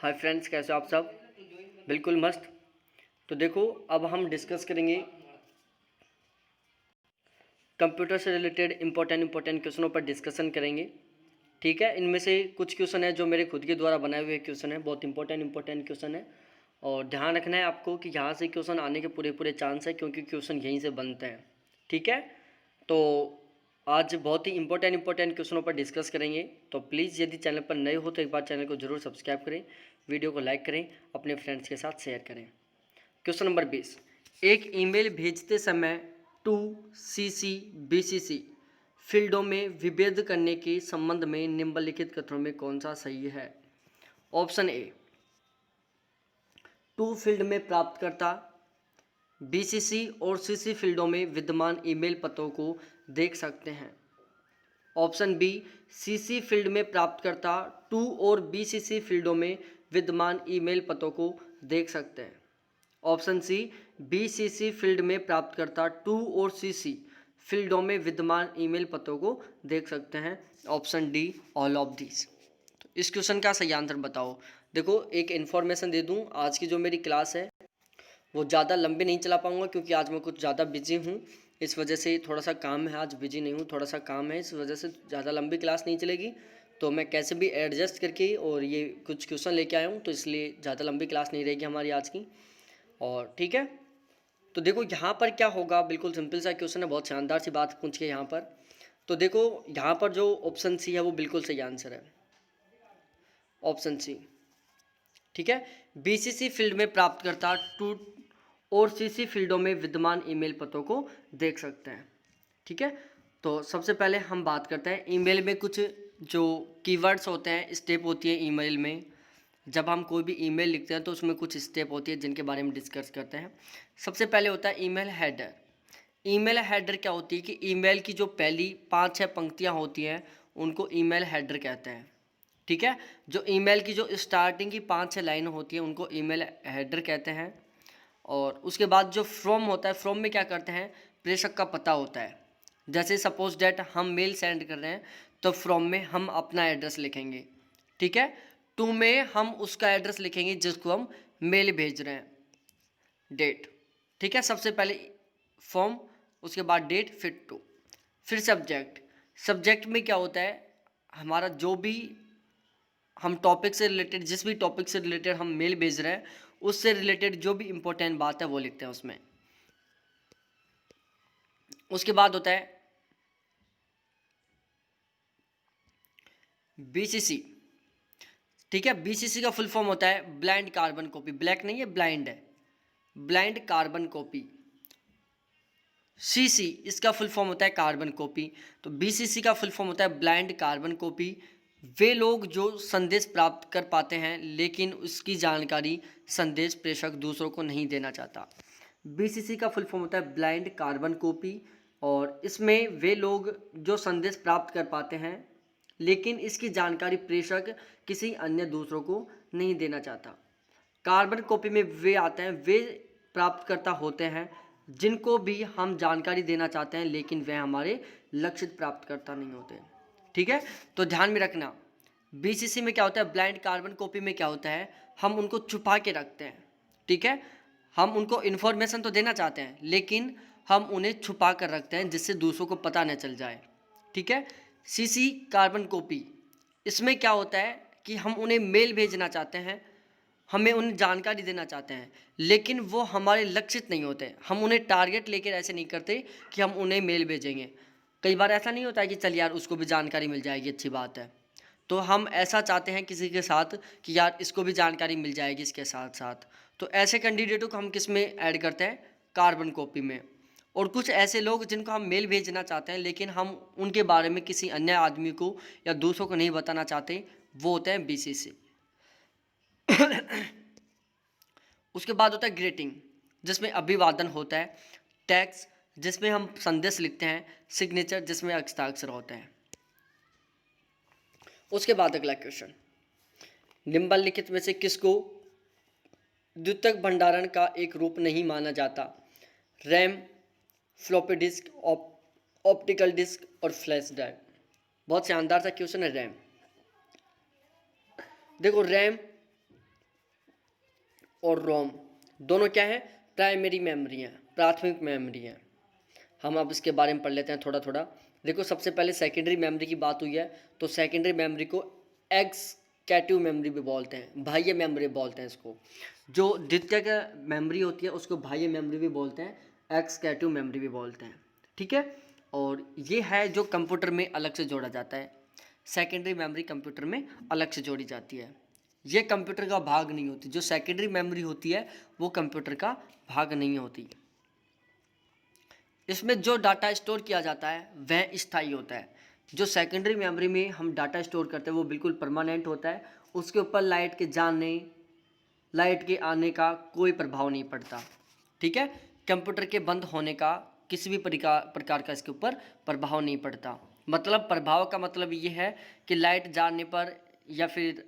Hi friends, कैसे हो आप सब? बिल्कुल मस्त। तो देखो, अब हम डिस्कस करेंगे कंप्यूटर से रिलेटेड इंपॉर्टेंट क्वेश्चनों पर डिस्कशन करेंगे। ठीक है, इनमें से कुछ क्वेश्चन है जो मेरे खुद के द्वारा बनाए हुए क्वेश्चन है, बहुत इंपॉर्टेंट क्वेश्चन है। और ध्यान रखना है आपको कि यहाँ से क्वेश्चन आने के पूरे चांस है, क्योंकि क्वेश्चन यहीं से बनते हैं। ठीक है, तो आज बहुत ही इंपॉर्टेंट क्वेश्चनों पर डिस्कस करेंगे। तो प्लीज़ यदि चैनल पर नए हो तो एक बार चैनल को जरूर सब्सक्राइब करें, वीडियो को लाइक करें, अपने फ्रेंड्स के साथ शेयर करें। क्वेश्चन नंबर 20, एक ईमेल भेजते समय टू सीसी बीसीसी फील्डों में विभेद करने के संबंध में निम्नलिखित कथनों में कौन सा सही है? ऑप्शन ए, टू फील्ड में प्राप्तकर्ता बीसीसी और सीसी फील्डों में विद्यमान ईमेल पतों को देख सकते हैं। ऑप्शन बी, सीसी फील्ड में प्राप्तकर्ता टू और बीसीसी फील्डों में विद्यमान ईमेल पतों को देख सकते हैं। ऑप्शन सी, बीसीसी फील्ड में प्राप्तकर्ता टू और सीसी फील्डों में विद्यमान ईमेल पतों को देख सकते हैं। Option D, all of these. तो इस क्वेश्चन का सही आंसर बताओ। देखो, एक इन्फॉर्मेशन दे दूं, आज की जो मेरी क्लास है वो ज़्यादा लंबी नहीं चला पाऊंगा, क्योंकि आज मैं कुछ ज़्यादा बिजी हूँ। इस वजह से थोड़ा सा काम है, आज बिजी नहीं हूँ, थोड़ा सा काम है, इस वजह से ज़्यादा लंबी क्लास नहीं चलेगी। तो मैं कैसे भी एडजस्ट करके और ये कुछ क्वेश्चन लेके आया हूँ, तो इसलिए ज़्यादा लंबी क्लास नहीं रहेगी हमारी आज की। और ठीक है, तो देखो यहाँ पर क्या होगा, बिल्कुल सिंपल सा क्वेश्चन है, बहुत शानदार सी बात पूछ के यहाँ पर। तो देखो, यहाँ पर जो ऑप्शन सी है वो बिल्कुल सही आंसर है, ऑप्शन सी। ठीक है, बीसीसी फील्ड में प्राप्तकर्ता टू और सीसी फील्डों में विद्यमान ईमेल पतों को देख सकते हैं। ठीक है, तो सबसे पहले हम बात करते हैं ईमेल में कुछ जो कीवर्ड्स होते हैं, स्टेप होती है ईमेल में। जब हम कोई भी ईमेल लिखते हैं तो उसमें कुछ स्टेप होती है जिनके बारे में डिस्कस करते हैं। सबसे पहले होता है ईमेल हेडर। ईमेल हेडर क्या होती है कि ईमेल की जो पहली 5-6 पंक्तियां होती हैं उनको ईमेल हेडर कहते हैं। ठीक है, जो ईमेल की जो स्टार्टिंग की 5-6 लाइन होती है उनको ईमेल हेडर कहते हैं। और उसके बाद जो फ्रॉम होता है, फ्रॉम में क्या करते हैं, प्रेषक का पता होता है। जैसे सपोज डेट हम मेल सेंड कर रहे हैं तो फ्रॉम में हम अपना एड्रेस लिखेंगे। ठीक है, टू में हम उसका एड्रेस लिखेंगे जिसको हम मेल भेज रहे हैं। डेट, ठीक है, सबसे पहले फॉर्म, उसके बाद डेट, फिर टू, फिर सब्जेक्ट। सब्जेक्ट में क्या होता है, हमारा जो भी हम टॉपिक से रिलेटेड, जिस भी टॉपिक से रिलेटेड हम मेल भेज रहे हैं उससे रिलेटेड जो भी इंपॉर्टेंट बात है वो लिखते हैं उसमें। उसके बाद होता है बीसीसी। ठीक है, बीसीसी का फुल फॉर्म होता है ब्लाइंड कार्बन कॉपी। ब्लैक नहीं है, ब्लाइंड है, ब्लाइंड कार्बन कॉपी। सीसी, इसका फुल फॉर्म होता है कार्बन कॉपी। तो बीसीसी का फुल फॉर्म होता है ब्लाइंड कार्बन कॉपी। वे लोग जो संदेश प्राप्त कर पाते हैं लेकिन उसकी जानकारी संदेश प्रेषक दूसरों को नहीं देना चाहता। बीसीसी का फुल फॉर्म होता है ब्लाइंड कार्बन कॉपी। और इसमें वे लोग जो संदेश प्राप्त कर पाते हैं लेकिन इसकी जानकारी प्रेषक किसी अन्य दूसरों को नहीं देना चाहता। कार्बन कॉपी में वे आते हैं, वे प्राप्तकर्ता होते हैं जिनको भी हम जानकारी देना चाहते हैं लेकिन वे हमारे लक्षित प्राप्तकर्ता नहीं होते। ठीक है, तो ध्यान में रखना, बीसीसी में क्या होता है, ब्लाइंड कार्बन कॉपी में क्या होता है, हम उनको छुपा के रखते हैं। ठीक है, हम उनको इन्फॉर्मेशन तो देना चाहते हैं लेकिन हम उन्हें छुपा कर रखते हैं जिससे दूसरों को पता न चल जाए। ठीक है, सीसी कार्बन कॉपी, इसमें क्या होता है कि हम उन्हें मेल भेजना चाहते हैं, हमें उन्हें जानकारी देना चाहते हैं लेकिन वो हमारे लक्षित नहीं होते। हम उन्हें टारगेट लेकर ऐसे नहीं करते कि हम उन्हें मेल भेजेंगे। कई बार ऐसा नहीं होता है कि चल यार उसको भी जानकारी मिल जाएगी, अच्छी बात है, तो हम ऐसा चाहते हैं किसी के साथ कि यार इसको भी जानकारी मिल जाएगी इसके साथ साथ। तो ऐसे कैंडिडेटों को हम किस में ऐड करते हैं, कार्बन कॉपी में। और कुछ ऐसे लोग जिनको हम मेल भेजना चाहते हैं लेकिन हम उनके बारे में किसी अन्य आदमी को या दूसरों को नहीं बताना चाहते, वो होते हैं बीसीसी। उसके बाद होता है ग्रीटिंग, जिसमें अभिवादन होता है, टैक्स जिसमें हम संदेश लिखते हैं, सिग्नेचर जिसमें हस्ताक्षर होते हैं। उसके बाद अगला क्वेश्चन, निम्नलिखित में से किसको द्वितीयक भंडारण का एक रूप नहीं माना जाता? RAM, floppy disk, optical disk और फ्लैश ड्राइव। बहुत शानदार सा क्वेश्चन है रैम। देखो, रैम और रोम दोनों क्या है? प्राइमरी मेमोरी हैं, प्राथमिक मेमोरी हैं। हम अब इसके बारे में पढ़ लेते हैं थोड़ा थोड़ा। देखो सबसे पहले सेकेंडरी मेमोरी की बात हुई है, तो सेकेंडरी मेमोरी को एक्सक्यूटिव मेमोरी भी बोलते हैं, बाह्य मेमोरी बोलते हैं इसको। जो द्वितीयक मेमोरी होती है उसको बाह्य मेमोरी भी बोलते हैं, एक्सक्यूटिव मेमोरी भी बोलते हैं। ठीक है, और ये है जो कंप्यूटर में अलग से जोड़ा जाता है। सेकेंडरी मेमोरी कंप्यूटर में अलग से जोड़ी जाती है, ये कंप्यूटर का भाग नहीं होती। जो सेकेंडरी मेमोरी होती है वो कंप्यूटर का भाग नहीं होती। इसमें जो डाटा स्टोर किया जाता है वह स्थायी होता है। जो सेकेंडरी मेमोरी में हम डाटा स्टोर करते हैं वो बिल्कुल परमानेंट होता है, उसके ऊपर लाइट के जाने, लाइट के आने का कोई प्रभाव नहीं पड़ता। ठीक है, कंप्यूटर के बंद होने का किसी भी प्रकार का इसके ऊपर प्रभाव नहीं पड़ता। मतलब प्रभाव का मतलब ये है कि लाइट जाने पर या फिर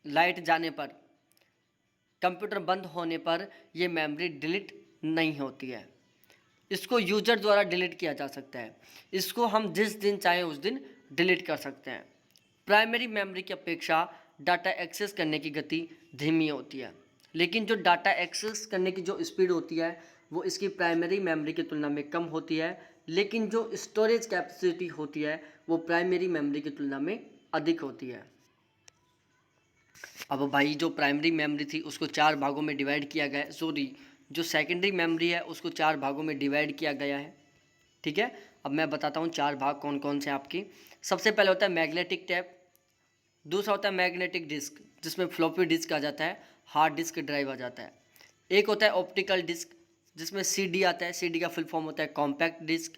लाइट जाने पर, कंप्यूटर बंद होने पर यह मेमोरी डिलीट नहीं होती है। इसको यूजर द्वारा डिलीट किया जा सकता है, इसको हम जिस दिन चाहें उस दिन डिलीट कर सकते हैं। प्राइमरी मेमोरी की अपेक्षा डाटा एक्सेस करने की गति धीमी होती है, लेकिन जो डाटा एक्सेस करने की जो स्पीड होती है वो इसकी प्राइमरी मेमोरी की तुलना में कम होती है, लेकिन जो स्टोरेज कैपेसिटी होती है वो प्राइमरी मेमोरी की तुलना में अधिक होती है। अब भाई जो प्राइमरी मेमोरी थी उसको 4 भागों में डिवाइड किया गया है, सॉरी जो सेकेंडरी मेमोरी है उसको 4 भागों में डिवाइड किया गया है। ठीक है, अब मैं बताता हूँ 4 भाग कौन कौन से आपकी। सबसे पहले होता है मैग्नेटिक टैप, दूसरा होता है मैग्नेटिक डिस्क जिसमें फ्लॉपी डिस्क आ जाता है, हार्ड डिस्क ड्राइव आ जाता है। एक होता है ऑप्टिकल डिस्क जिसमें सीडी आता है, सीडी का फुल फॉर्म होता है कॉम्पैक्ट डिस्क।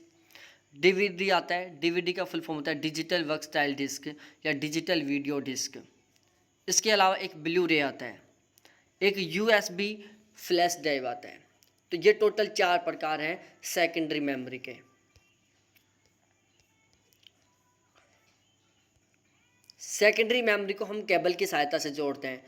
डीवीडी आता है, डीवीडी का फुल फॉर्म होता है डिजिटल वर्कस्टाइल डिस्क या डिजिटल वीडियो डिस्क। इसके अलावा एक ब्लू रे आता है, एक यूएसबी फ्लैश ड्राइव आता है। तो ये टोटल 4 प्रकार हैं सेकेंडरी मेमोरी के। सेकेंडरी मेमोरी को हम केबल की सहायता से जोड़ते हैं,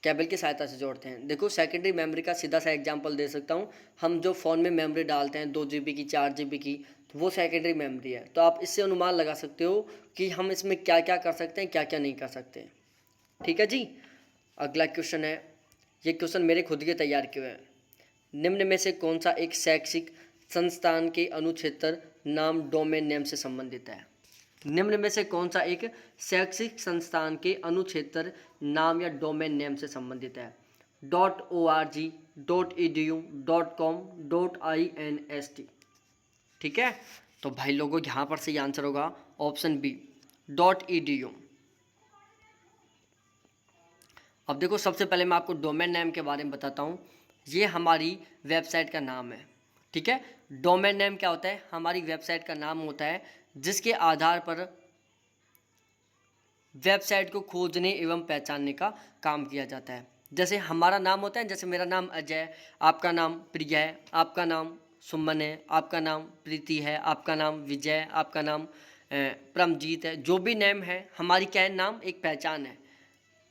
केबल की सहायता से जोड़ते हैं। देखो सेकेंडरी मेमोरी का सीधा सा एग्जांपल दे सकता हूँ, हम जो फ़ोन में मेमोरी डालते हैं 2 GB की, 4 GB की, तो वो सेकेंडरी मेमोरी है। तो आप इससे अनुमान लगा सकते हो कि हम इसमें क्या क्या कर सकते हैं, क्या क्या नहीं कर सकते। ठीक है जी, अगला क्वेश्चन है, ये क्वेश्चन मेरे खुद के तैयार किए हैं। निम्न में से कौन सा एक शैक्षिक संस्थान के अनुक्षेत्र नाम डोमेन नेम से संबंधित है? निम्न में से कौन सा एक शैक्षिक संस्थान के अनुक्षेत्र नाम या डोमेन नेम से संबंधित है? .org, .edu, .com, .inst। ठीक है, तो भाई लोगों यहाँ पर से आंसर होगा ऑप्शन बी .edu। अब देखो सबसे पहले मैं आपको डोमेन नेम के बारे में बताता हूँ। ये हमारी वेबसाइट का नाम है। ठीक है, डोमेन नेम क्या होता है? हमारी वेबसाइट का नाम होता है जिसके आधार पर वेबसाइट को खोजने एवं पहचानने का काम किया जाता है। जैसे हमारा नाम होता है, जैसे मेरा नाम अजय, आपका नाम प्रिया है, आपका नाम सुमन है, आपका नाम प्रीति है, आपका नाम विजय, आपका नाम परमजीत है। जो भी नेम है हमारी क्या है? नाम एक पहचान है,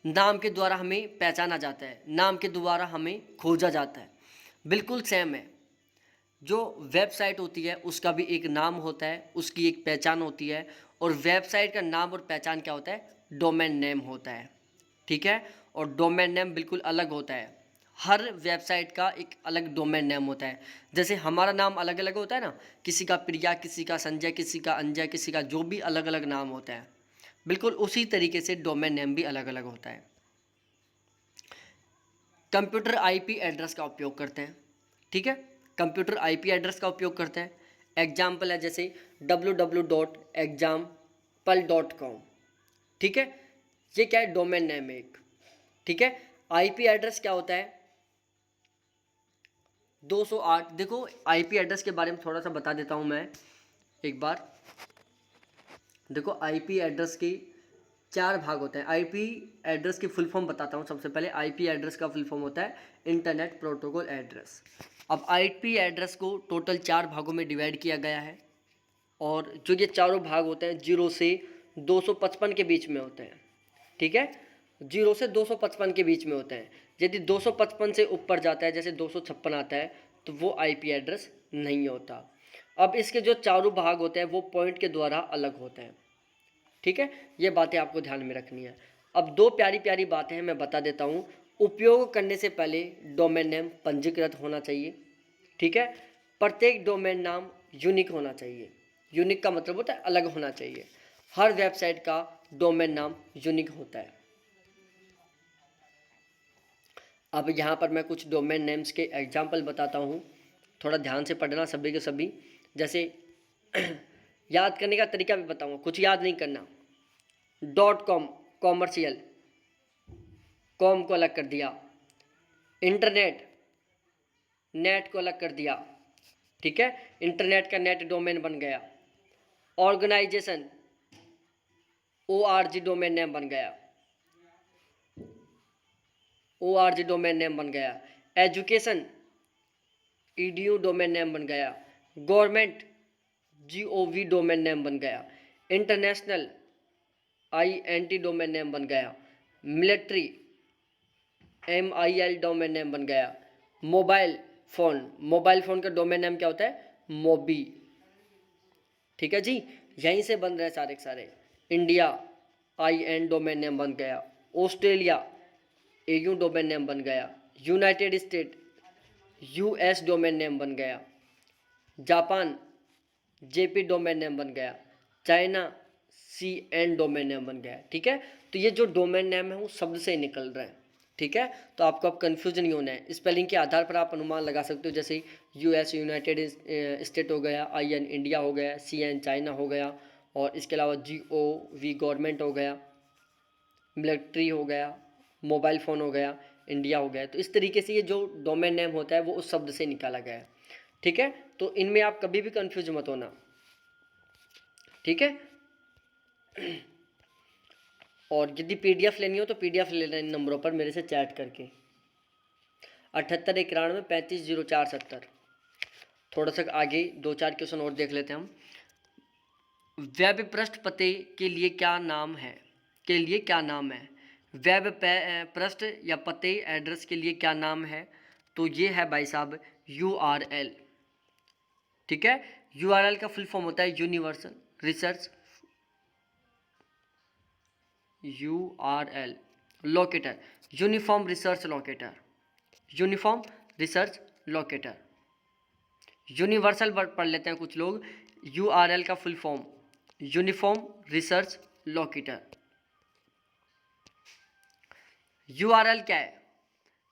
नाम के द्वारा हमें पहचाना जाता है, नाम के द्वारा हमें खोजा जाता है। बिल्कुल सेम है, जो वेबसाइट होती है उसका भी एक नाम होता है, उसकी एक पहचान होती है, और वेबसाइट का नाम और पहचान क्या होता है? डोमेन नेम होता है। ठीक है, और डोमेन नेम बिल्कुल अलग होता है, हर वेबसाइट का एक अलग डोमेन नेम होता है। जैसे हमारा नाम अलग अलग होता है ना, किसी का प्रिया, किसी का संजय, किसी का अंजय, किसी का जो भी अलग अलग नाम होता है, बिल्कुल उसी तरीके से डोमेन नेम भी अलग अलग होता है। कंप्यूटर आईपी एड्रेस का उपयोग करते हैं। ठीक है, कंप्यूटर आईपी एड्रेस का उपयोग करते हैं। एग्जाम्पल है जैसे www.example.com। ठीक है, ये क्या है? डोमेन नेम है एक। ठीक है, आईपी एड्रेस क्या होता है? 208। देखो आईपी एड्रेस के बारे में थोड़ा सा बता देता हूँ मैं एक बार। देखो आईपी एड्रेस की 4 भाग होते हैं। आईपी एड्रेस की फुल फॉर्म बताता हूँ। सबसे पहले आईपी एड्रेस का फुल फॉर्म होता है इंटरनेट प्रोटोकॉल एड्रेस। अब आईपी एड्रेस को टोटल 4 भागों में डिवाइड किया गया है, और जो ये चारों भाग होते हैं 0 से 255 के बीच में होते हैं। ठीक है, 0 से 255 के बीच में होते हैं। यदि 255 से ऊपर जाता है, जैसे 256 आता है, तो वो आईपी एड्रेस नहीं होता। अब इसके जो चारों भाग होते हैं वो पॉइंट के द्वारा अलग होते हैं। ठीक है, ये बातें आपको ध्यान में रखनी है। अब 2 प्यारी प्यारी बातें हैं, मैं बता देता हूँ, उपयोग करने से पहले डोमेन नेम पंजीकृत होना चाहिए। ठीक है, प्रत्येक डोमेन नाम यूनिक होना चाहिए। यूनिक का मतलब होता है अलग होना चाहिए। हर वेबसाइट का डोमेन नाम यूनिक होता है। अब यहाँ पर मैं कुछ डोमेन नेम्स के एग्जाम्पल बताता हूँ, थोड़ा ध्यान से पढ़ना सभी के सभी। जैसे याद करने का तरीका भी बताऊँगा, कुछ याद नहीं करना। .com कॉमर्शियल, कॉम को अलग कर दिया। इंटरनेट, नेट को अलग कर दिया। ठीक है, इंटरनेट का नेट डोमेन बन गया। ऑर्गेनाइजेशन, ORG डोमेन नेम बन गया। ORG डोमेन नेम बन गया। एजुकेशन, EDU डोमेन नेम बन गया। गवर्नमेंट, GOV डोमेन नेम बन गया। इंटरनेशनल, INT डोमेन नेम बन गया। मिलिट्री, MIL डोमेन नेम बन गया। मोबाइल फ़ोन का डोमेन नेम क्या होता है? मोबी। ठीक है जी, यहीं से बन रहे सारे के सारे। इंडिया, IN डोमेन नेम बन गया। ऑस्ट्रेलिया, AU डोमेन नेम बन गया। United state, US domain name बन गया। जापान, JP डोमेन नेम बन गया। चाइना, CN डोमेन नेम बन गया। ठीक है, तो ये जो डोमेन नेम है वो शब्द से ही निकल रहे हैं। ठीक है, तो आपको अब कन्फ्यूज नहीं होना है। स्पेलिंग के आधार पर आप अनुमान लगा सकते हो, जैसे US यूनाइटेड स्टेट हो गया, IN इंडिया हो गया, CN चाइना हो गया, और इसके अलावा GOV गवर्नमेंट हो गया, मिलिट्री हो गया, मोबाइल फ़ोन हो गया, इंडिया हो गया। तो इस तरीके से ये जो डोमेन नेम होता है वो उस शब्द से निकाला गया है। ठीक है, तो इनमें आप कभी भी कंफ्यूज मत होना। ठीक है, और यदि PDF लेनी हो तो PDF ले लेना इन नंबरों पर मेरे से चैट करके, 78 91 35 04 70। थोड़ा सा आगे 2-4 क्वेश्चन और देख लेते हैं हम। वेब पृष्ठ पते के लिए क्या नाम है? वेब पृष्ठ या पते एड्रेस के लिए क्या नाम है? तो ये है भाई साहब URL। ठीक है, URL का फुल फॉर्म होता है universal research URL locator, uniform research locator, uniform research locator. Universal पढ़ लेते हैं कुछ लोग। URL का full form uniform research locator. URL क्या है?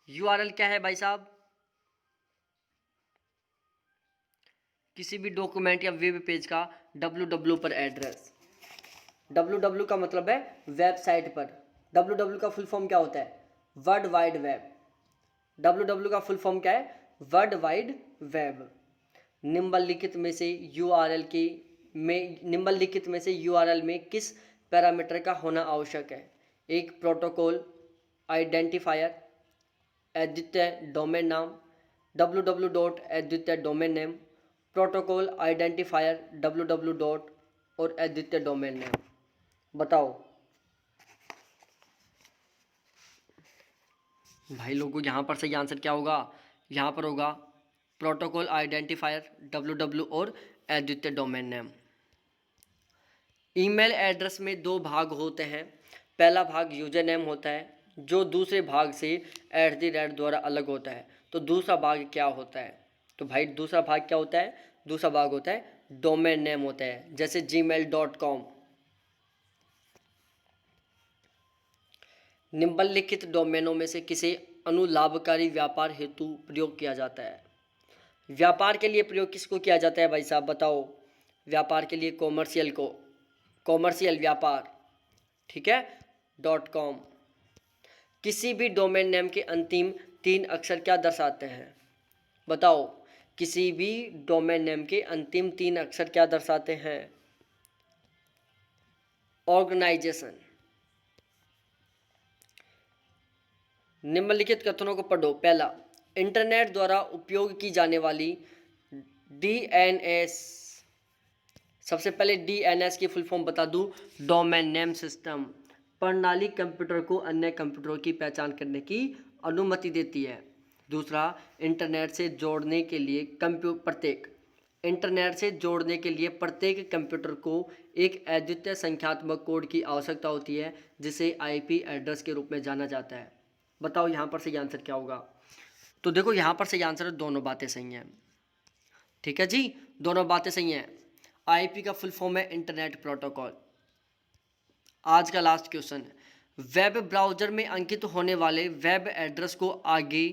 URL क्या है भाई साहब? किसी भी डॉक्यूमेंट या वेब पेज का www पर एड्रेस। www का मतलब है वेबसाइट पर। www का फुल फॉर्म क्या होता है? World wide web. www का फुल फॉर्म क्या है? World wide web. निम्नलिखित में से URL में किस पैरामीटर का होना आवश्यक है? एक, प्रोटोकॉल आइडेंटिफायर, अद्वितीय डोमेन नाम, www. अद्वितीय domain name, protocol identifier, www. और अद्वितीय डोमेन नेम। बताओ भाई लोगों, यहाँ पर सही आंसर क्या होगा? यहाँ पर होगा प्रोटोकॉल आइडेंटिफायर, www. और अद्वितीय डोमेन नेम। ईमेल एड्रेस में 2 भाग होते हैं। पहला भाग यूजर नेम होता है जो दूसरे भाग से @ द्वारा अलग होता है। तो दूसरा भाग क्या होता है? तो भाई दूसरा भाग क्या होता है? दूसरा भाग होता है डोमेन नेम होता है, जैसे gmail.com। निम्नलिखित डोमेनों में से किसे अनुलाभकारी व्यापार हेतु प्रयोग किया जाता है? व्यापार के लिए प्रयोग किसको किया जाता है भाई साहब? बताओ। व्यापार के लिए कॉमर्शियल व्यापार। ठीक है, .com। किसी भी डोमेन नेम के अंतिम 3 अक्षर क्या दर्शाते हैं? बताओ, किसी भी डोमेन नेम के अंतिम 3 अक्षर क्या दर्शाते हैं? ऑर्गेनाइजेशन। निम्नलिखित कथनों को पढ़ो। पहला, इंटरनेट द्वारा उपयोग की जाने वाली DNS। सबसे पहले DNS की फुल फॉर्म बता दूं, डोमेन नेम सिस्टम। प्रणाली कंप्यूटर को अन्य कंप्यूटरों की पहचान करने की अनुमति देती है। दूसरा, इंटरनेट से जोड़ने के लिए प्रत्येक कंप्यूटर को एक अद्वितीय संख्यात्मक कोड की आवश्यकता होती है, जिसे IP एड्रेस के रूप में जाना जाता है। बताओ यहाँ पर सही आंसर क्या होगा। तो देखो यहाँ पर सही आंसर है दोनों बातें सही हैं। ठीक है जी, दोनों बातें सही हैं। आईपी का फुल फॉर्म है इंटरनेट प्रोटोकॉल। आज का लास्ट क्वेश्चन, वेब ब्राउज़र में अंकित होने वाले वेब एड्रेस को आगे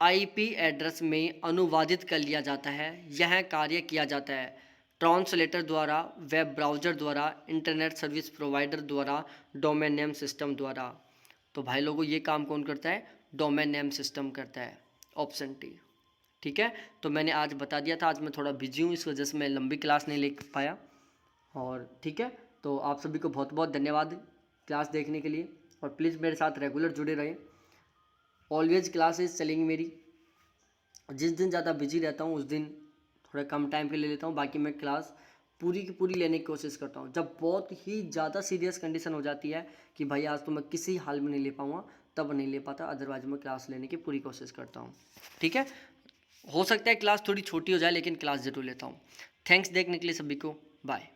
आईपी एड्रेस में अनुवादित कर लिया जाता है। यह कार्य किया जाता है ट्रांसलेटर द्वारा, वेब ब्राउज़र द्वारा, इंटरनेट सर्विस प्रोवाइडर द्वारा, डोमेन नेम सिस्टम द्वारा। तो भाई लोगों ये काम कौन करता है, डोमेन नेम सिस्टम करता है, ऑप्शन टी। ठीक है, तो मैंने आज बता दिया था, आज मैं थोड़ा बिजी हूँ इस वजह से मैं लंबी क्लास नहीं ले पाया। और ठीक है, तो आप सभी को बहुत बहुत धन्यवाद क्लास देखने के लिए, और प्लीज़ मेरे साथ रेगुलर जुड़े रहें। ऑलवेज क्लासेस चलेंगी मेरी। जिस दिन ज़्यादा बिजी रहता हूँ उस दिन थोड़ा कम टाइम पे ले लेता हूँ, बाकी मैं क्लास पूरी की पूरी लेने की कोशिश करता हूँ। जब बहुत ही ज़्यादा सीरियस कंडीशन हो जाती है कि भाई आज तो मैं किसी हाल में नहीं ले पाऊँगा, तब नहीं ले पाता, अदरवाइज मैं क्लास लेने की पूरी कोशिश करता हूँ। ठीक है, हो सकता है क्लास थोड़ी छोटी हो जाए लेकिन क्लास ज़रूर लेता हूँ। थैंक्स देखने के लिए सभी को, बाय।